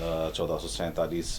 1447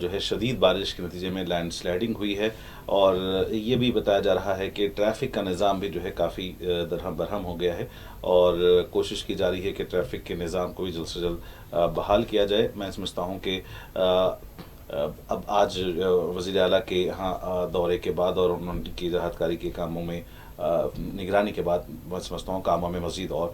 جو ہے شدید بارش کے نتیجے میں لینڈ سلائڈنگ ہوئی ہے، اور یہ بھی بتایا جا رہا ہے کہ ٹریفک کا نظام بھی جو ہے کافی درہم برہم ہو گیا ہے، اور کوشش کی جا رہی ہے کہ ٹریفک کے نظام کو بھی جلد سے جلد بحال کیا جائے۔ میں سمجھتا ہوں کہ اب آج وزیر اعلیٰ کے یہاں دورے کے بعد اور انہوں کی راحت کاری کے کاموں میں نگرانی کے بعد میں سمجھتا ہوں کاموں میں مزید اور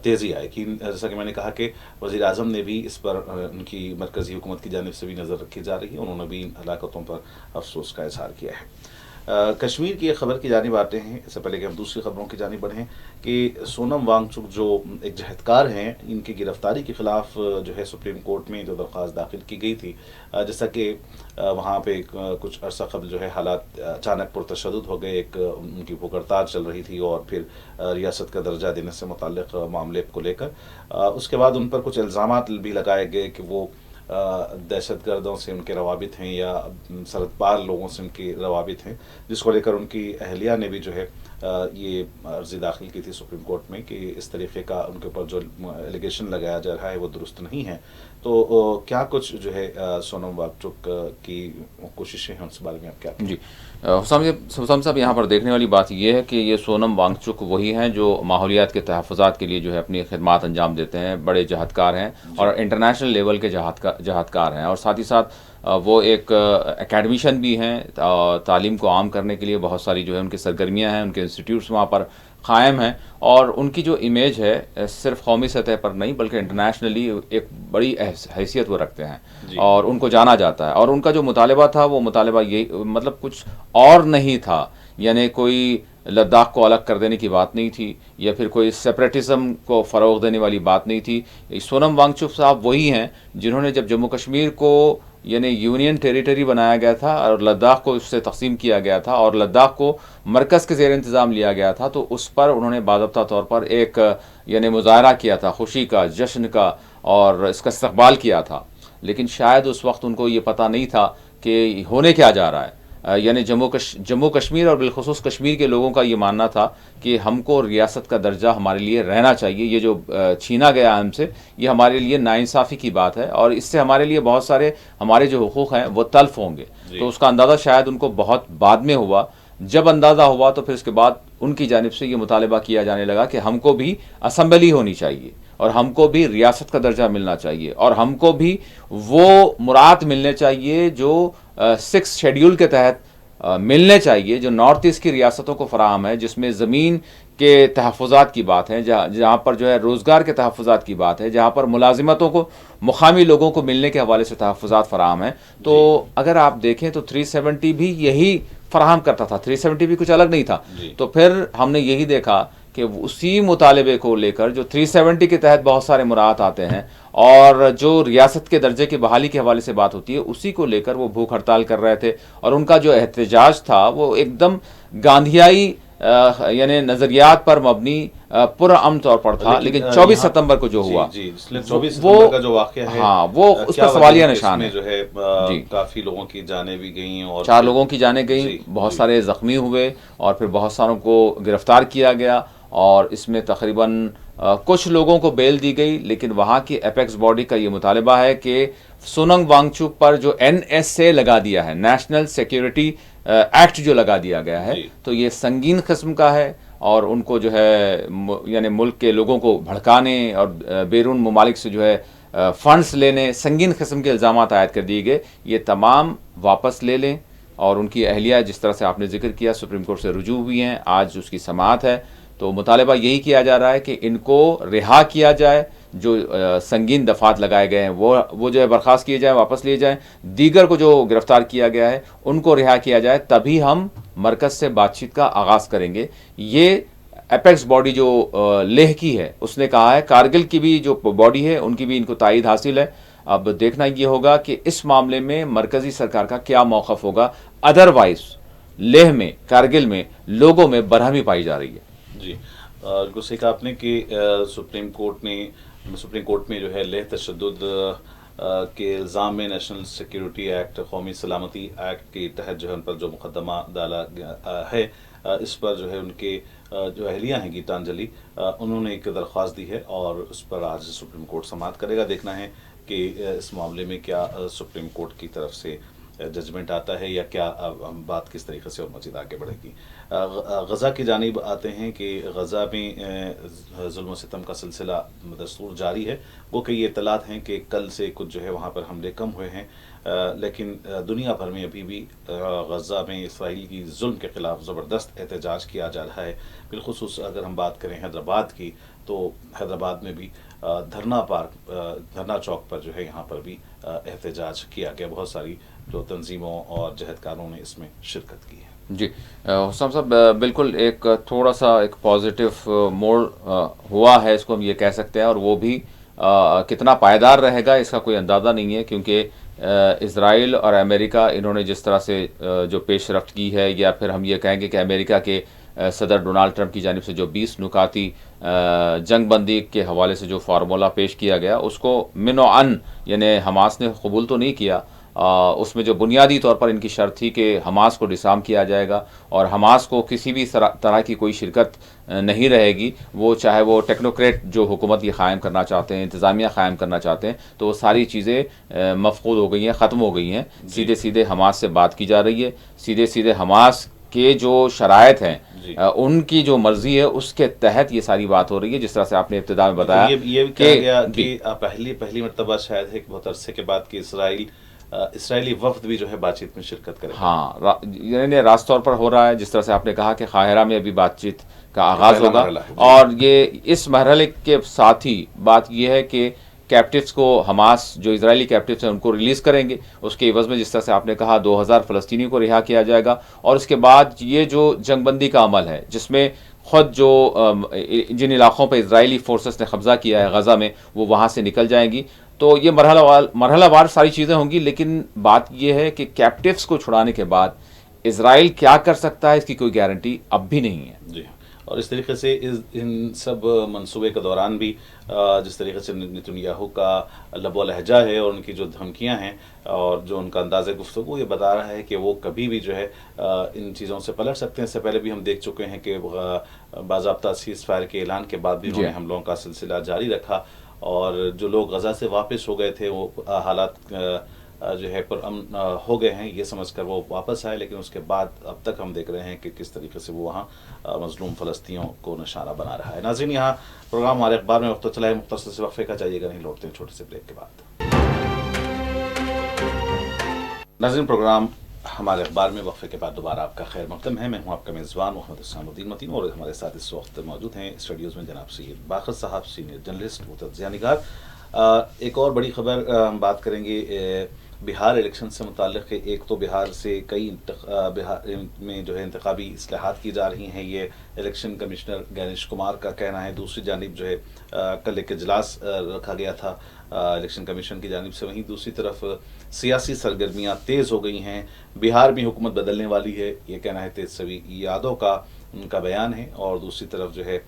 تیزی آئے گی۔ جیسا کہ میں نے کہا کہ وزیر اعظم نے بھی اس پر ان کی مرکزی حکومت کی جانب سے بھی نظر رکھی جا رہی ہے، انہوں نے بھی ان ہلاکتوں پر افسوس کا اظہار کیا ہے۔ کشمیر کی ایک خبر کی جانب آتے ہیں، اس سے پہلے کہ ہم دوسری خبروں کی جانب بڑھیں، کہ سونم وانگ چک جو ایک جہدکار ہیں، ان کی گرفتاری کے خلاف جو ہے سپریم کورٹ میں جو درخواست داخل کی گئی تھی، جیسا کہ وہاں پہ کچھ عرصہ قبل جو ہے حالات اچانک پرتشدد ہو گئے، ایک ان کی بھوک ہڑتال چل رہی تھی، اور پھر ریاست کا درجہ دینے سے متعلق معاملے کو لے کر اس کے بعد ان پر کچھ الزامات بھی لگائے گئے کہ وہ دہشت گردوں سے ان کے روابط ہیں یا سرد لوگوں سے ان کے روابط ہیں، جس کو لے کر ان کی اہلیہ نے بھی جو ہے یہ عرضی داخل کی تھی سپریم کورٹ میں کہ اس طریقے کا ان کے اوپر جو ایلیگیشن لگایا جا رہا ہے وہ درست نہیں ہے۔ تو کیا کچھ جو ہے سونم وانگ چک کی کوششیں ہیں، اس بارے میں آپ کیا کہیں؟ جی حسام صاحب، یہاں پر دیکھنے والی بات یہ ہے کہ یہ سونم وانگ چک وہی ہیں جو ماحولیات کے تحفظات کے لیے جو ہے اپنی خدمات انجام دیتے ہیں، بڑے جہدکار ہیں اور انٹرنیشنل لیول کے جہدکار ہیں، اور ساتھ ہی ساتھ وہ ایک اکیڈمیشین بھی ہیں، تعلیم کو عام کرنے کے لیے بہت ساری جو ہے ان کی سرگرمیاں ہیں، ان کے انسٹیٹیوٹس وہاں پر قائم ہیں، اور ان کی جو امیج ہے صرف قومی سطح پر نہیں بلکہ انٹرنیشنلی ایک بڑی حیثیت وہ رکھتے ہیں، اور ان کو جانا جاتا ہے۔ اور ان کا جو مطالبہ تھا وہ مطالبہ یہ مطلب کچھ اور نہیں تھا، یعنی کوئی لداخ کو الگ کر دینے کی بات نہیں تھی یا پھر کوئی سیپریٹزم کو فروغ دینے والی بات نہیں تھی۔ سونم وانگ چک صاحب وہی ہیں جنہوں نے جب جموں کشمیر کو یعنی یونین ٹیریٹری بنایا گیا تھا اور لداخ کو اس سے تقسیم کیا گیا تھا اور لداخ کو مرکز کے زیر انتظام لیا گیا تھا، تو اس پر انہوں نے باضابطہ طور پر ایک یعنی مظاہرہ کیا تھا، خوشی کا، جشن کا، اور اس کا استقبال کیا تھا، لیکن شاید اس وقت ان کو یہ پتہ نہیں تھا کہ ہونے کیا جا رہا ہے۔ یعنی جموں کشمیر اور بالخصوص کشمیر کے لوگوں کا یہ ماننا تھا کہ ہم کو ریاست کا درجہ ہمارے لیے رہنا چاہیے، یہ جو چھینا گیا ہم سے یہ ہمارے لیے ناانصافی کی بات ہے، اور اس سے ہمارے لیے بہت سارے ہمارے جو حقوق ہیں وہ تلف ہوں گے۔ تو اس کا اندازہ شاید ان کو بہت بعد میں ہوا، جب اندازہ ہوا تو پھر اس کے بعد ان کی جانب سے یہ مطالبہ کیا جانے لگا کہ ہم کو بھی اسمبلی ہونی چاہیے اور ہم کو بھی ریاست کا درجہ ملنا چاہیے اور ہم کو بھی وہ مراعات ملنے چاہیے جو 6 شیڈیول کے تحت ملنے چاہیے، جو نارتھ ایسٹ کی ریاستوں کو فراہم ہے، جس میں زمین کے تحفظات کی بات ہے، جہاں پر جو ہے روزگار کے تحفظات کی بات ہے، جہاں پر ملازمتوں کو مقامی لوگوں کو ملنے کے حوالے سے تحفظات فراہم ہیں۔ تو اگر آپ دیکھیں تو 370 بھی یہی فراہم کرتا تھا، 370 بھی کچھ الگ نہیں تھا۔ تو پھر ہم نے یہی دیکھا کہ اسی مطالبے کو لے کر جو 370 کے تحت بہت سارے مراعات آتے ہیں اور جو ریاست کے درجے کی بحالی کے حوالے سے بات ہوتی ہے، اسی کو لے کر وہ بھوک ہڑتال کر رہے تھے، اور ان کا جو احتجاج تھا وہ ایک دم گاندھیائی یعنی نظریات پر مبنی پرامن طور پر تھا، لیکن 24 ستمبر کو جو ہوا 24 ستمبر کا جو واقعہ ہے، ہاں وہ اس پر سوالیہ نشان ہے۔ جو ہے کافی لوگوں کی جانیں بھی گئیں اور 4 لوگوں کی جانیں گئیں، بہت سارے زخمی ہوئے اور پھر بہت ساروں کو گرفتار کیا گیا، اور اس میں تقریباً کچھ لوگوں کو بیل دی گئی، لیکن وہاں کی ایپیکس باڈی کا یہ مطالبہ ہے کہ سونم وانگ چک پر جو NSA لگا دیا ہے، نیشنل سیکیورٹی ایکٹ جو لگا دیا گیا ہے، تو یہ سنگین قسم کا ہے، اور ان کو جو ہے یعنی ملک کے لوگوں کو بھڑکانے اور بیرون ممالک سے جو ہے فنڈز لینے، سنگین قسم کے الزامات عائد کر دیے گئے۔ یہ تمام واپس لے لیں، اور ان کی اہلیہ جس طرح سے آپ نے ذکر کیا سپریم کورٹ سے رجوع ہوئی ہیں، آج اس کی سماعت ہے، تو مطالبہ یہی کیا جا رہا ہے کہ ان کو رہا کیا جائے، جو سنگین دفعات لگائے گئے ہیں وہ جو ہے برخاست کیے جائیں، واپس لیے جائیں، دیگر کو جو گرفتار کیا گیا ہے ان کو رہا کیا جائے، تبھی ہم مرکز سے بات چیت کا آغاز کریں گے۔ یہ ایپیکس باڈی جو لیہ کی ہے اس نے کہا ہے، کارگل کی بھی جو باڈی ہے ان کی بھی ان کو تائید حاصل ہے۔ اب دیکھنا یہ ہوگا کہ اس معاملے میں مرکزی سرکار کا کیا موقف ہوگا، ادروائز لیہ میں، کارگل میں لوگوں میں برہمی پائی جا رہی ہے۔ جی بالکل صحیح کہا آپ نے کہ سپریم کورٹ میں جو ہے لیہ تشدد کے الزام میں نیشنل سیکیورٹی ایکٹ، قومی سلامتی ایکٹ کے تحت جو ہے ان پر جو مقدمہ ڈالا گیا ہے، اس پر جو ہے ان کے جو اہلیہ ہیں گیتانجلی، انہوں نے ایک درخواست دی ہے اور اس پر آج سپریم کورٹ سماعت کرے گا۔ دیکھنا ہے کہ اس معاملے میں کیا سپریم کورٹ کی طرف سے ججمنٹ آتا ہے یا کیا بات کس طریقے سے اور مزید آگے بڑھے گی. غزہ کی جانب آتے ہیں کہ غزہ میں ظلم و ستم کا سلسلہ دستور جاری ہے. وہ کئی اطلاعات ہیں کہ کل سے کچھ جو ہے وہاں پر حملے کم ہوئے ہیں، لیکن دنیا بھر میں ابھی بھی غزہ میں اسرائیل کی ظلم کے خلاف زبردست احتجاج کیا جا رہا ہے. بالخصوص اگر ہم بات کریں حیدرآباد کی تو حیدرآباد میں بھی دھرنا چوک پر جو ہے یہاں پر بھی احتجاج کیا گیا. بہت ساری جو تنظیموں اور جہدکاروں نے اس میں شرکت کی ہے. جی حسام صاحب، بالکل ایک تھوڑا سا ایک پازیٹیو موڑ ہوا ہے، اس کو ہم یہ کہہ سکتے ہیں، اور وہ بھی کتنا پائیدار رہے گا اس کا کوئی اندازہ نہیں ہے، کیونکہ اسرائیل اور امریکہ انہوں نے جس طرح سے جو پیش رفت کی ہے، یا پھر ہم یہ کہیں گے کہ امریکہ کے صدر ڈونالڈ ٹرمپ کی جانب سے جو 20 نکاتی جنگ بندی کے حوالے سے جو فارمولہ پیش کیا گیا، اس کو من و عن یعنی حماس نے قبول تو نہیں کیا. اس میں جو بنیادی طور پر ان کی شرط تھی کہ حماس کو ڈسارم کیا جائے گا اور حماس کو کسی بھی طرح کی کوئی شرکت نہیں رہے گی، وہ چاہے وہ ٹیکنوکریٹ جو حکومت یہ قائم کرنا چاہتے ہیں، انتظامیہ قائم کرنا چاہتے ہیں، تو وہ ساری چیزیں مفقود ہو گئی ہیں، ختم ہو گئی ہیں. سیدھے سیدھے حماس سے بات کی جا رہی ہے، سیدھے سیدھے حماس کے جو شرائط ہیں ان کی جو مرضی ہے اس کے تحت یہ ساری بات ہو رہی ہے. جس طرح سے آپ نے ابتدا میں بتایا یہ بھی کہا گیا کہ پہلی مرتبہ شاید ہے کہ بہت عرصے کے بعد کہ اسرائیلی وفد بھی جو ہے بات چیت میں شرکت کرے. ہاں، یعنی راست طور پر ہو رہا ہے. جس طرح سے آپ نے کہا کہ قاہرہ میں ابھی بات چیت کا آغاز ہوگا، اور یہ اس مرحلے کے ساتھ ہی بات یہ ہے کہ کیپٹیوز کو حماس جو اسرائیلی کیپٹیوز ہیں ان کو ریلیز کریں گے. اس کے عوض میں جس طرح سے آپ نے کہا 2000 فلسطینیوں کو رہا کیا جائے گا، اور اس کے بعد یہ جو جنگ بندی کا عمل ہے جس میں خود جو جن علاقوں پہ اسرائیلی فورسز نے قبضہ کیا ہے غزہ میں، وہ وہاں سے نکل جائیں گی. تو یہ مرحلہ وار ساری چیزیں ہوں گی، لیکن بات یہ ہے کہ کیپٹیوز کو چھڑانے کے بعد اسرائیل کیا کر سکتا ہے اس کی کوئی گارنٹی اب بھی نہیں ہے. جی، اور اس طریقے سے ان سب منصوبے کے دوران بھی جس طریقے سے نتنیاہو کا لب و لہجہ ہے اور ان کی جو دھمکیاں ہیں اور جو ان کا انداز گفتگو، یہ بتا رہا ہے کہ وہ کبھی بھی جو ہے ان چیزوں سے پلٹ سکتے ہیں. اس سے پہلے بھی ہم دیکھ چکے ہیں کہ باضابطہ سیز فائر کے اعلان کے بعد بھی انہوں نے حملوں کا سلسلہ جاری رکھا، اور جو لوگ غزہ سے واپس ہو گئے تھے وہ حالات جو ہے پرامن ہو گئے ہیں یہ سمجھ کر وہ واپس آئے. لیکن اس کے بعد اب تک ہم دیکھ رہے ہیں کہ کس طریقے سے وہ وہاں مظلوم فلسطینیوں کو نشانہ بنا رہا ہے. ناظرین، یہاں پروگرام ہمارے اخبار میں وقت چلا ہے، مختصر سے وقفے کا چاہیے گا نہیں، لوٹتے ہیں چھوٹے سے بریک کے بعد. ناظرین، پروگرام ہمارے اخبار میں وقفے کے بعد دوبارہ آپ کا خیر مقدم ہے. میں ہوں آپ کا میزبان محمد حسام الدین متین، اور ہمارے ساتھ اس وقت موجود ہیں اسٹوڈیوز میں جناب سید باقر صاحب، سینئر جرنلسٹ و تجزیہ نگار. ایک اور بڑی خبر ہم بات کریں گے بہار الیکشن سے متعلق ہے. ایک تو بہار سے کئی بہار میں جو ہے انتخابی اصلاحات کی جا رہی ہیں، یہ الیکشن کمشنر گنیش کمار کا کہنا ہے. دوسری جانب جو ہے کل ایک اجلاس رکھا گیا تھا الیکشن کمیشن کی جانب سے، وہیں دوسری طرف سیاسی سرگرمیاں تیز ہو گئی ہیں. بہار میں حکومت بدلنے والی ہے، یہ کہنا ہے تیجسوی یادو کا، ان کا بیان ہے. اور دوسری طرف جو ہے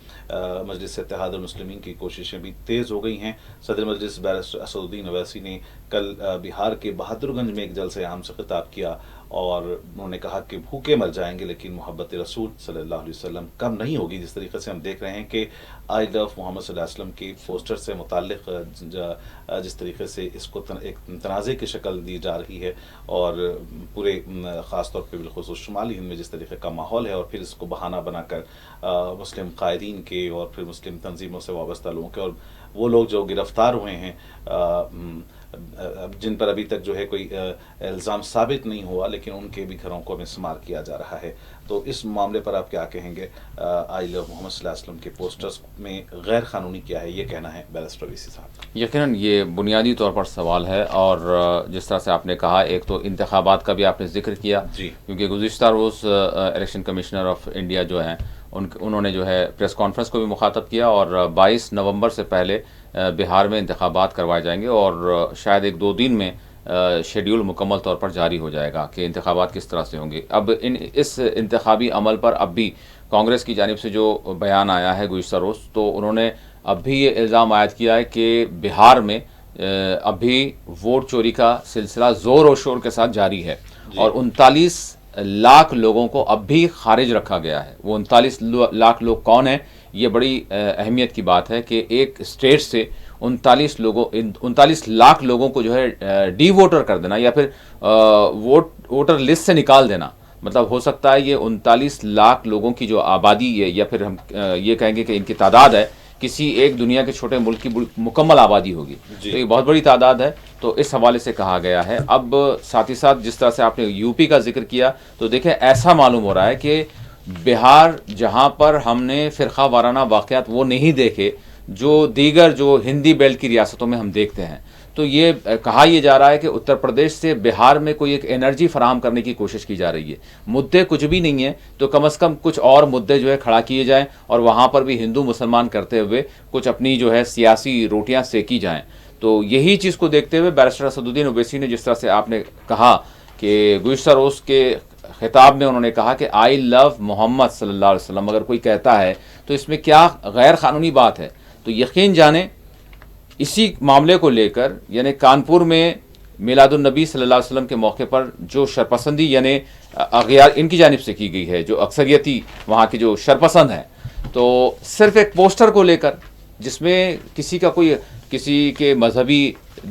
مجلس اتحاد المسلمین کی کوششیں بھی تیز ہو گئی ہیں. صدر مجلس بیرسٹر اسد الدین اویسی نے کل بہار کے بہادر گنج میں ایک جلسہ عام سے خطاب کیا، اور انہوں نے کہا کہ بھوکے مر جائیں گے لیکن محبت رسول صلی اللہ علیہ وسلم کم نہیں ہوگی. جس طریقے سے ہم دیکھ رہے ہیں کہ آئی لو محمد صلی اللہ علیہ وسلم کی پوسٹر سے متعلق جس طریقے سے اس کو ایک تنازع کی شکل دی جا رہی ہے، اور پورے خاص طور پہ بالخصوص شمالی ہند میں جس طریقے کا ماحول ہے، اور پھر اس کو بہانہ بنا کر مسلم قائدین کے اور پھر مسلم تنظیموں سے وابستہ لوگوں کے، اور وہ لوگ جو گرفتار ہوئے ہیں جن پر ابھی تک جو ہے کوئی الزام ثابت نہیں ہوا، لیکن ان کے بھی گھروں کو مسمار کیا جا رہا ہے. تو اس معاملے پر آپ کیا کہیں گے؟ آئی لو محمد صلی اللہ علیہ وسلم کے پوسٹرز میں غیر قانونی کیا ہے، یہ کہنا ہے بیرسٹر اویسی صاحب. یقیناً یہ بنیادی طور پر سوال ہے، اور جس طرح سے آپ نے کہا، ایک تو انتخابات کا بھی آپ نے ذکر کیا، کیونکہ گزشتہ روز الیکشن کمشنر آف انڈیا جو ہیں انہوں نے جو ہے پریس کانفرنس کو بھی مخاطب کیا، اور 22 نومبر سے پہلے بہار میں انتخابات کروائے جائیں گے، اور شاید 1-2 دن میں شیڈیول مکمل طور پر جاری ہو جائے گا کہ انتخابات کس طرح سے ہوں گے. اب اس انتخابی عمل پر اب بھی کانگریس کی جانب سے جو بیان آیا ہے گزشتہ روز، تو انہوں نے اب بھی یہ الزام عائد کیا ہے کہ بہار میں اب بھی ووٹ چوری کا سلسلہ زور و شور کے ساتھ جاری ہے، اور 39 لاکھ لوگوں کو اب بھی خارج رکھا گیا ہے. وہ 39 لاکھ لوگ کون ہیں؟ یہ بڑی اہمیت کی بات ہے کہ ایک اسٹیٹ سے 39 لاکھ لوگوں کو جو ہے ڈی ووٹر کر دینا یا پھر ووٹر لسٹ سے نکال دینا، مطلب ہو سکتا ہے یہ 39 لاکھ لوگوں کی جو آبادی ہے یا پھر ہم یہ کہیں گے کہ ان کی تعداد ہے کسی ایک دنیا کے چھوٹے ملک کی مکمل آبادی ہوگی، تو یہ بہت بڑی تعداد ہے۔ تو اس حوالے سے کہا گیا ہے۔ اب ساتھ ہی ساتھ جس طرح سے آپ نے یو پی کا ذکر کیا تو دیکھیں ایسا معلوم ہو رہا ہے کہ بہار جہاں پر ہم نے فرقہ وارانہ واقعات وہ نہیں دیکھے جو دیگر جو ہندی بیلٹ کی ریاستوں میں ہم دیکھتے ہیں، تو یہ کہا یہ جا رہا ہے کہ اتر پردیش سے بہار میں کوئی ایک انرجی فراہم کرنے کی کوشش کی جا رہی ہے۔ مدعے کچھ بھی نہیں ہیں تو کم از کم کچھ اور مدعے جو ہے کھڑا کیے جائیں اور وہاں پر بھی ہندو مسلمان کرتے ہوئے کچھ اپنی جو ہے سیاسی روٹیاں سیکی جائیں۔ تو یہی چیز کو دیکھتے ہوئے بیرسٹر اسدالدین اویسی نے جس طرح سے آپ نے کہا کہ گزشتہ روز کے خطاب میں انہوں نے کہا کہ آئی لو محمد صلی اللہ علیہ وسلم اگر کوئی کہتا ہے تو اس میں کیا غیر قانونی بات ہے؟ تو یقین جانیں اسی معاملے کو لے کر یعنی کانپور میں میلاد النبی صلی اللہ علیہ وسلم کے موقع پر جو شرپسندی یعنی اغیار ان کی جانب سے کی گئی ہے، جو اکثریتی وہاں کے جو شرپسند ہیں، تو صرف ایک پوسٹر کو لے کر جس میں کسی کے مذہبی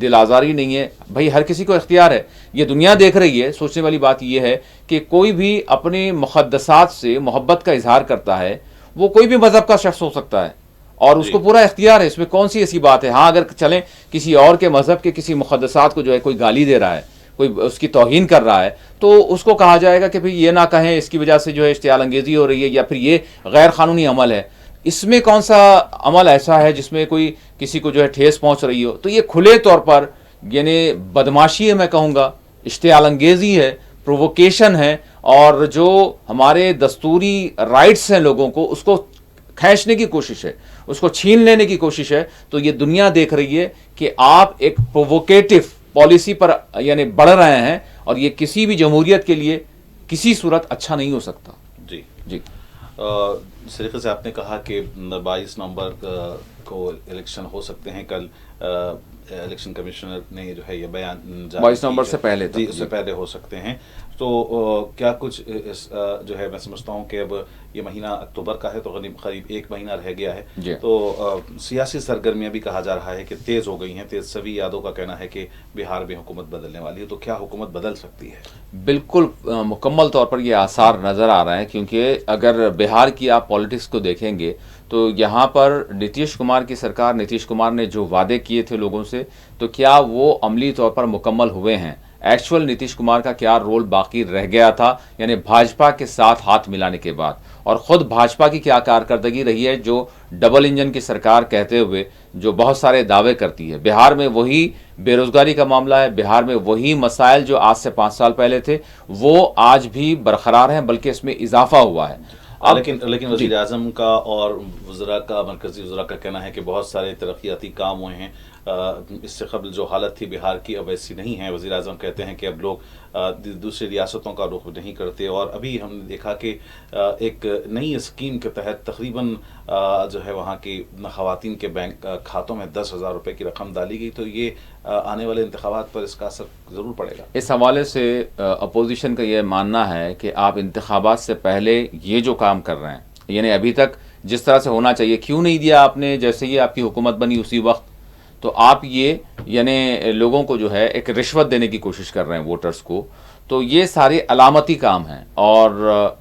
دل آزاری نہیں ہے، بھائی ہر کسی کو اختیار ہے، یہ دنیا دیکھ رہی ہے۔ سوچنے والی بات یہ ہے کہ کوئی بھی اپنے مقدسات سے محبت کا اظہار کرتا ہے، وہ کوئی بھی مذہب کا شخص ہو سکتا ہے اور اس کو پورا اختیار ہے، اس میں کون سی ایسی بات ہے؟ ہاں اگر چلیں کسی اور کے مذہب کے کسی مقدسات کو جو ہے کوئی گالی دے رہا ہے، کوئی اس کی توہین کر رہا ہے، تو اس کو کہا جائے گا کہ بھئی یہ نہ کہیں، اس کی وجہ سے جو ہے اشتعال انگیزی ہو رہی ہے یا پھر یہ غیر قانونی عمل ہے۔ اس میں کون سا عمل ایسا ہے جس میں کوئی کسی کو جو ہے ٹھیس پہنچ رہی ہو؟ تو یہ کھلے طور پر یعنی بدماشی ہے، میں کہوں گا اشتعال انگیزی ہے، پرووکیشن ہے، اور جو ہمارے دستوری رائٹس ہیں لوگوں کو اس کو کھینچنے کی کوشش ہے، اس کو چھین لینے کی کوشش ہے۔ تو یہ دنیا دیکھ رہی ہے کہ آپ ایک پرووکیٹو پالیسی پر یعنی بڑھ رہے ہیں اور یہ کسی بھی جمہوریت کے لیے کسی صورت اچھا نہیں ہو سکتا۔ جی اس طریقے سے آپ نے کہا کہ 22 نومبر کو الیکشن ہو سکتے ہیں۔ کل الیکشن کمشنر نے جو ہے یہ بیان 22 نومبر سے پہلے جی اس سے پہلے ہو سکتے ہیں۔ تو کیا کچھ جو ہے میں سمجھتا ہوں کہ اب یہ مہینہ اکتوبر کا ہے تو قریب ایک مہینہ رہ گیا ہے، تو سیاسی سرگرمیاں بھی کہا جا رہا ہے کہ تیز ہو گئی ہیں۔ تیز سوی یادوں کا کہنا ہے کہ بہار میں حکومت بدلنے والی ہے، تو کیا حکومت بدل سکتی ہے؟ بالکل مکمل طور پر یہ آثار نظر آ رہے ہیں، کیونکہ اگر بہار کی آپ پالیٹکس کو دیکھیں گے تو یہاں پر نتیش کمار کی سرکار، نتیش کمار نے جو وعدے کیے تھے لوگوں سے، تو کیا وہ عملی طور پر مکمل ہوئے ہیں؟ ایکچول نتیش کمار کا کیا رول باقی رہ گیا تھا یعنی بھاجپا کے ساتھ ہاتھ ملانے کے بعد، اور خود بھاجپا کی کیا کارکردگی رہی ہے جو ڈبل انجن کی سرکار کہتے ہوئے جو بہت سارے دعوے کرتی ہے؟ بہار میں وہی بے روزگاری کا معاملہ ہے، بہار میں وہی مسائل جو آج سے 5 سال پہلے تھے وہ آج بھی برقرار ہیں، بلکہ اس میں اضافہ ہوا ہے۔ لیکن وزیر اعظم کا اور وزراء کا، مرکزی وزراء کا کہنا ہے کہ بہت سارے ترقیاتی کام ہوئے ہیں، اس سے قبل جو حالت تھی بہار کی اب ایسی نہیں ہے۔ وزیر اعظم کہتے ہیں کہ اب لوگ دوسری ریاستوں کا رخ نہیں کرتے، اور ابھی ہم نے دیکھا کہ ایک نئی اسکیم کے تحت تقریباً جو ہے وہاں کی خواتین کے بینک کھاتوں میں 10,000 روپے کی رقم ڈالی گئی، تو یہ آنے والے انتخابات پر اس کا اثر ضرور پڑے گا۔ اس حوالے سے اپوزیشن کا یہ ماننا ہے کہ آپ انتخابات سے پہلے یہ جو کام کر رہے ہیں یعنی ابھی تک جس طرح سے ہونا چاہیے کیوں نہیں دیا آپ نے؟ جیسے ہی آپ کی حکومت بنی اسی وقت تو آپ یہ یعنی لوگوں کو جو ہے ایک رشوت دینے کی کوشش کر رہے ہیں ووٹرز کو، تو یہ سارے علامتی کام ہیں۔ اور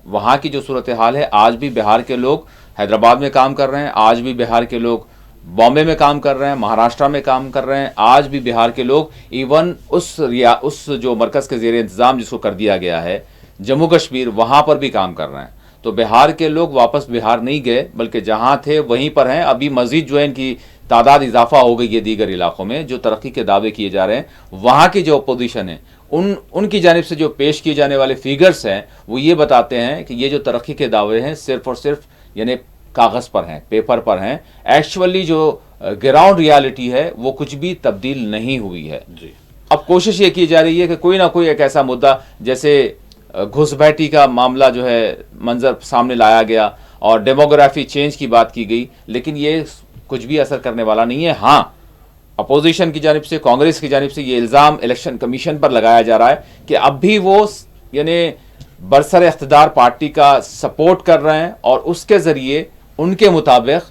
وہاں کی جو صورتحال ہے، آج بھی بہار کے لوگ حیدرآباد میں کام کر رہے ہیں، آج بھی بہار کے لوگ بامبے میں کام کر رہے ہیں، مہاراشٹر میں کام کر رہے ہیں، آج بھی بہار کے لوگ ایون اس جو مرکز کے زیر انتظام جس کو کر دیا گیا ہے جموں کشمیر، وہاں پر بھی کام کر رہے ہیں۔ تو بہار کے لوگ واپس بہار نہیں گئے بلکہ جہاں تھے وہیں پر ہیں۔ ابھی مزید جو ہے ان کی تعداد اضافہ ہو گئی ہے دیگر علاقوں میں جو ترقی کے دعوے کیے جا رہے ہیں۔ وہاں کی جو اپوزیشن ہے ان کی جانب سے جو پیش کیے جانے والے فیگرز ہیں وہ یہ بتاتے ہیں کہ یہ جو ترقی کے دعوے ہیں صرف اور صرف یعنی کاغذ پر ہیں، پیپر پر ہیں، ایکچولی جو گراؤنڈ ریالٹی ہے وہ کچھ بھی تبدیل نہیں ہوئی ہے۔ اب کوشش یہ کی جا رہی ہے کہ کوئی نہ کوئی ایک ایسا مدعا جیسے گھس بیٹھی کا معاملہ جو ہے منظر سامنے لایا گیا اور ڈیموگرافی چینج کی بات کی گئی، لیکن یہ کچھ بھی اثر کرنے والا نہیں ہے۔ ہاں اپوزیشن کی جانب سے، کانگریس کی جانب سے یہ الزام الیکشن کمیشن پر لگایا جا رہا ہے کہ اب بھی وہ یعنی برسر اقتدار پارٹی کا سپورٹ کر رہے ہیں اور اس کے ذریعے ان کے مطابق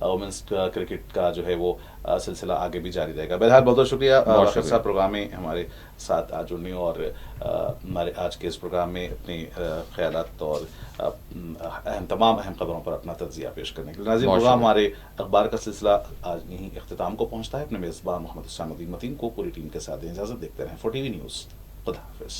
وومنس کرکٹ کا جو ہے وہ سلسلہ آگے بھی جاری رہے گا. بہرحال بہت بہت شکریہ واقع صاحب پروگرام میں ہمارے ساتھ آج جڑنے اور ہمارے آج کے اس پروگرام میں اپنے خیالات اور تمام اہم خبروں پر اپنا تجزیہ پیش کرنے کے لیے. ناظرین پروگرام ہمارے اخبار کا سلسلہ آج یہیں اختتام کو پہنچتا ہے. اپنے میزبان محمد حسام الدین متین کو پوری ٹیم کے ساتھ اجازت. دیکھتے رہیں 4 TV نیوز. خدا حافظ.